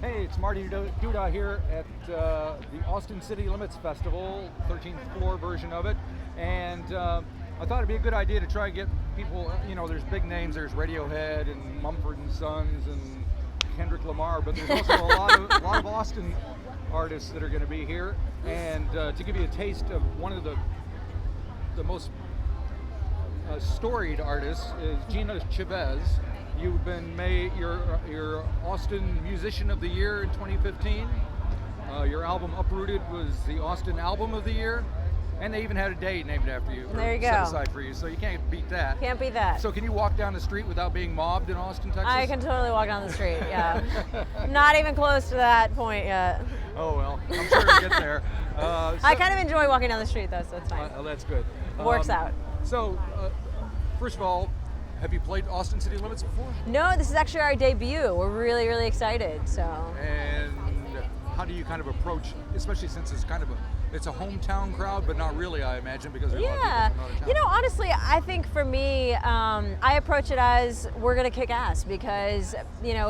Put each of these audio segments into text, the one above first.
Hey, it's Marty Duda here at the Austin City Limits Festival, 13th floor version of it. And I thought it'd be a good idea to try and get people, there's big names, there's Radiohead and Mumford and Sons and Kendrick Lamar, but there's also a lot of Austin artists that are going to be here. And to give you a taste of one of the most storied artists is Gina Chavez. You've been made your Austin Musician of the Year in 2015. Your album Up.Rooted was the Austin Album of the Year, and they even had a day named after you. There you go. Set aside for you, so you can't beat that. Can't beat that. So can you walk down the street without being mobbed in Austin, Texas? I can totally walk down the street. Yeah, not even close to that point yet. Oh well, I'm sure you'll get there. I kind of enjoy walking down the street though, so it's fine. That's good. Works out. So, first of all, have you played Austin City Limits before? No, this is actually our debut. We're really, really excited. So. And how do you kind of approach, especially since it's a hometown crowd, but not really, I imagine, because there's a lot of people from out of town. Honestly, I think for me, I approach it as we're gonna kick ass because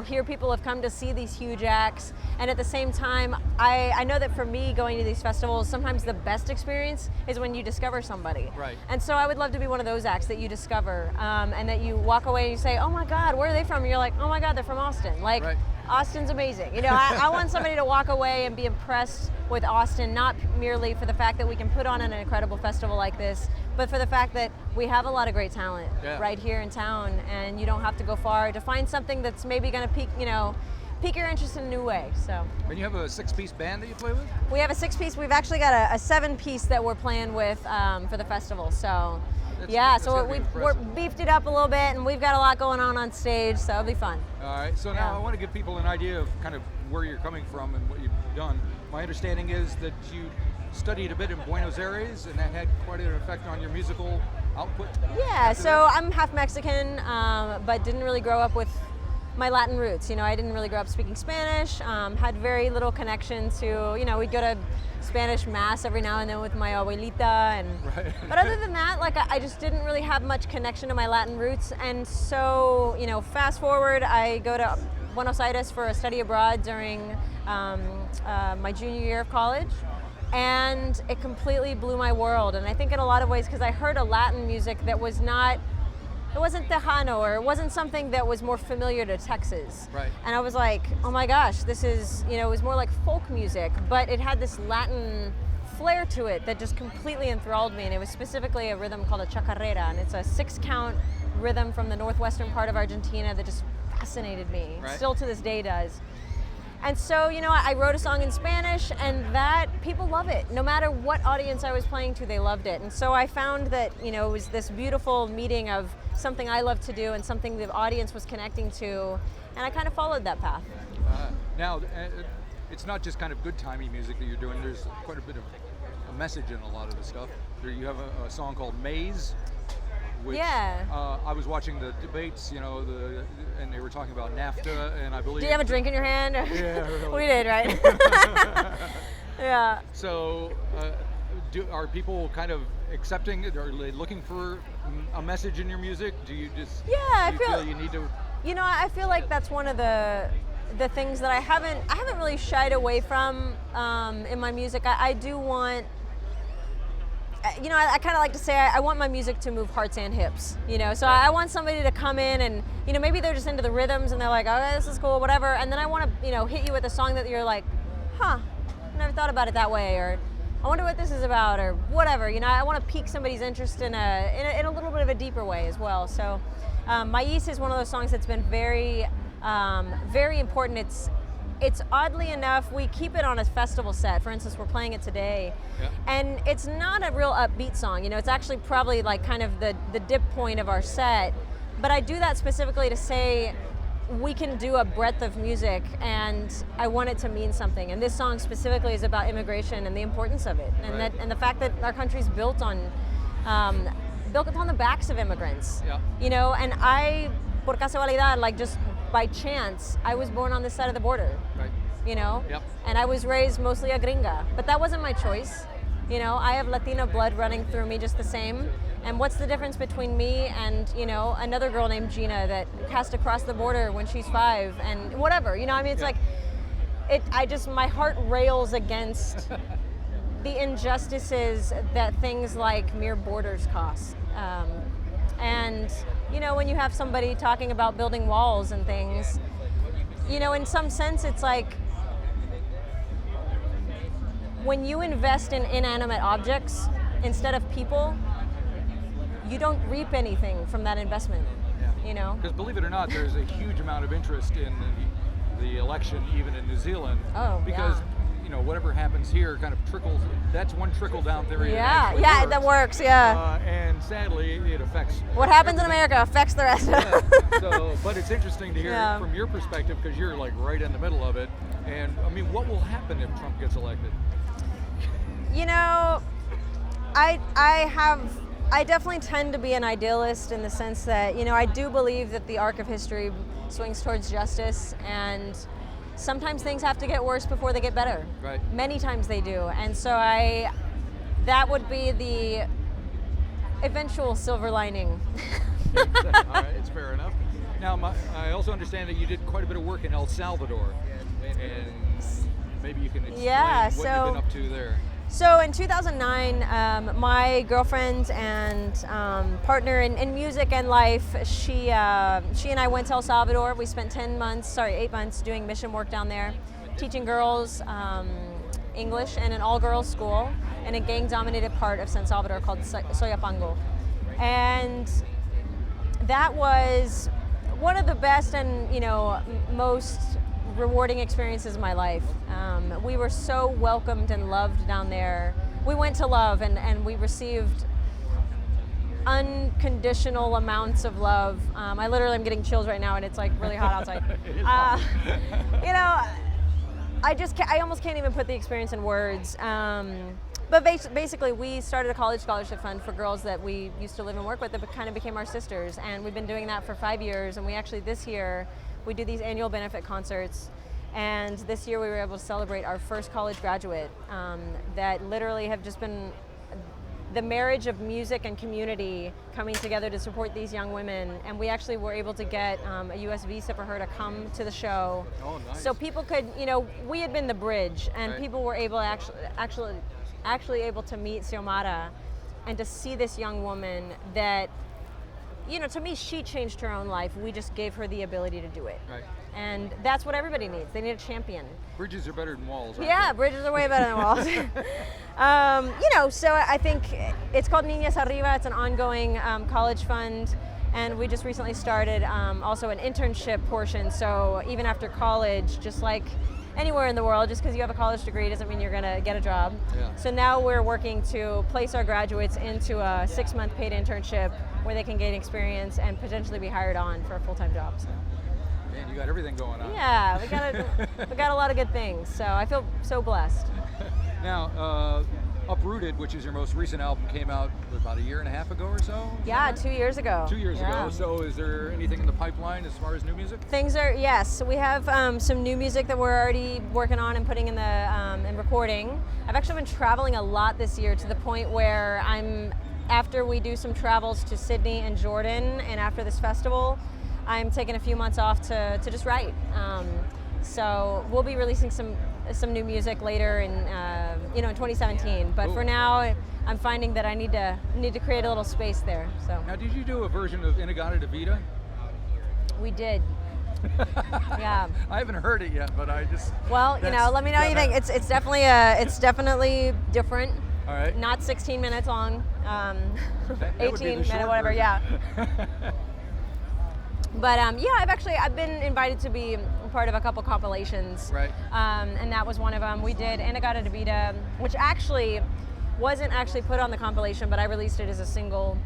here people have come to see these huge acts, and at the same time, I know that for me going to these festivals, sometimes the best experience is when you discover somebody. Right. And so I would love to be one of those acts that you discover, and that you walk away and you say, oh my God, where are they from? And you're like, oh my God, they're from Austin. Like. Right. Austin's amazing. I want somebody to walk away and be impressed with Austin, not merely for the fact that we can put on an incredible festival like this, but for the fact that we have a lot of great talent right here in town, and you don't have to go far to find something that's maybe going to pique your interest in a new way. So. And you have a 6-piece band that you play with? We have a 6-piece. We've actually got a 7-piece that we're playing with for the festival. So. So we're beefed it up a little bit, and we've got a lot going on stage, so it'll be fun. All right, so now I want to give people an idea of kind of where you're coming from and what you've done. My understanding is that you studied a bit in Buenos Aires, and that had quite an effect on your musical output. Yeah, so I'm half Mexican, but didn't really grow up with my Latin roots. I didn't really grow up speaking Spanish, had very little connection to, we'd go to Spanish mass every now and then with my abuelita, but other than that, I just didn't really have much connection to my Latin roots. And so, fast forward, I go to Buenos Aires for a study abroad during my junior year of college, and it completely blew my world. And I think in a lot of ways, because I heard a Latin music that was it wasn't Tejano, or it wasn't something that was more familiar to Texas. Right. And I was like, oh my gosh, this is, it was more like folk music, but it had this Latin flair to it that just completely enthralled me. And it was specifically a rhythm called a chacarrera, and it's a 6-count rhythm from the northwestern part of Argentina that just fascinated me. Right. Still to this day does. And so, I wrote a song in Spanish, and that people love it. No matter what audience I was playing to, they loved it. And so I found that, it was this beautiful meeting of something I love to do and something the audience was connecting to, and I kind of followed that path. Now, it's not just kind of good-timey music that you're doing. There's quite a bit of a message in a lot of the stuff. You have a song called Maze, which I was watching the debates, and they were talking about NAFTA, and I believe... Do you have a drink in your hand? Yeah, really. We did, right? Yeah. So, are people kind of accepting it? Are they looking for a message in your music? Do you just feel you need to... I feel like that's one of the things that I haven't really shied away from in my music. I do want... I kind of like to say I want my music to move hearts and hips, so I want somebody to come in and, maybe they're just into the rhythms and they're like, oh, this is cool, whatever, and then I want to, hit you with a song that you're like, I never thought about it that way, or I wonder what this is about, or whatever, I want to pique somebody's interest in a little bit of a deeper way as well. So Maíz is one of those songs that's been very, very important. It's oddly enough, we keep it on a festival set. For instance, we're playing it today, and it's not a real upbeat song. It's actually probably like kind of the dip point of our set. But I do that specifically to say we can do a breadth of music, and I want it to mean something. And this song specifically is about immigration and the importance of it, and and the fact that our country's built on the backs of immigrants. And I, por casualidad, just by chance, I was born on this side of the border. Right. And I was raised mostly a gringa, but that wasn't my choice. I have Latina blood running through me just the same. And what's the difference between me and, another girl named Gina that has to cross the border when she's 5 and whatever, it's like, my heart rails against the injustices that things like mere borders cost. And, when you have somebody talking about building walls and things, in some sense, it's like when you invest in inanimate objects instead of people, you don't reap anything from that investment. Because believe it or not, there's a huge amount of interest in the election, even in New Zealand. Oh, because whatever happens here kind of trickles. That's one trickle down theory. Yeah, that works. And sadly, it affects what happens in America affects the rest. But it's interesting to hear from your perspective because you're like right in the middle of it. And I mean, what will happen if Trump gets elected? I definitely tend to be an idealist in the sense that, I do believe that the arc of history swings towards justice, and sometimes things have to get worse before they get better. Right. Many times they do. And so that would be the eventual silver lining. All right, it's fair enough. Now, I also understand that you did quite a bit of work in El Salvador, and maybe you can explain what you've been up to there. So in 2009, my girlfriend and partner in music and life, she and I went to El Salvador. We spent 8 months doing mission work down there, teaching girls English in an all-girls school in a gang-dominated part of San Salvador called Soyapango. And that was one of the best and most rewarding experiences of my life. We were so welcomed and loved down there. We went to love and we received unconditional amounts of love. I literally am getting chills right now and it's like really hot outside. It is hot. I almost can't even put the experience in words. But basically, we started a college scholarship fund for girls that we used to live and work with that kind of became our sisters. And we've been doing that for 5 years. And we actually, this year, we do these annual benefit concerts. And this year we were able to celebrate our first college graduate that literally have just been the marriage of music and community coming together to support these young women. And we actually were able to get a US visa for her to come to the show. Oh, nice. So people could, we had been the bridge and right. people were able to actually able to meet Xiomara and to see this young woman that, to me, she changed her own life. We just gave her the ability to do it. Right. And that's what everybody needs. They need a champion. Bridges are better than walls. Yeah, bridges are way better than walls. So I think it's called Niñas Arriba. It's an ongoing college fund. And we just recently started also an internship portion. So even after college, just like anywhere in the world, just because you have a college degree doesn't mean you're going to get a job. Yeah. So now we're working to place our graduates into a 6-month paid internship where they can gain experience and potentially be hired on for a full-time job. So. Man, you got everything going on. Yeah, we got a lot of good things. So I feel so blessed. Now, Up.Rooted, which is your most recent album, came out about 1.5 years ago or so? Yeah, 2 years ago. 2 years ago. So is there anything in the pipeline as far as new music? Yes. We have some new music that we're already working on and putting in the and recording. I've actually been traveling a lot this year to the point where after we do some travels to Sydney and Jordan, and after this festival, I'm taking a few months off to just write. So we'll be releasing some new music later in 2017. But Cool. For now, I'm finding that I need to create a little space there. So Now, did you do a version of Inagata de Vida? we did. Yeah. I haven't heard it yet, but I just. Well, let me know what you think. It's definitely different. All right. Not 16 minutes long. That would be the 18 minute short whatever. version. Yeah. But I've been invited to be part of a couple compilations. Right. And that was one of them. We did Inagata de Vida, which actually wasn't actually put on the compilation, but I released it as a single.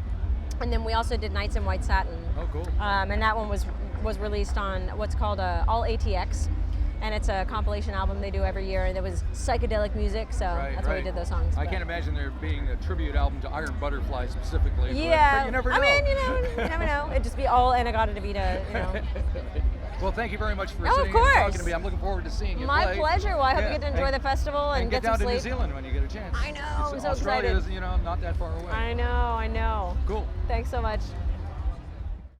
And then we also did Nights in White Satin. Oh, cool. And that one was released on what's called All ATX. And it's a compilation album they do every year. And it was psychedelic music, so that's why we did those songs. I can't imagine there being a tribute album to Iron Butterfly specifically. Yeah, but you never know. I mean, you never know. It'd just be all Inagata de Vida, Well, thank you very much for Oh, of sitting and course. talking to me. I'm looking forward to seeing you My play. pleasure. Well, I hope Yeah, you get to enjoy the festival and get get down some to New sleep. Zealand when you get a chance. I know, I'm so Australia excited. is, not that far away. I know. Cool. Thanks so much.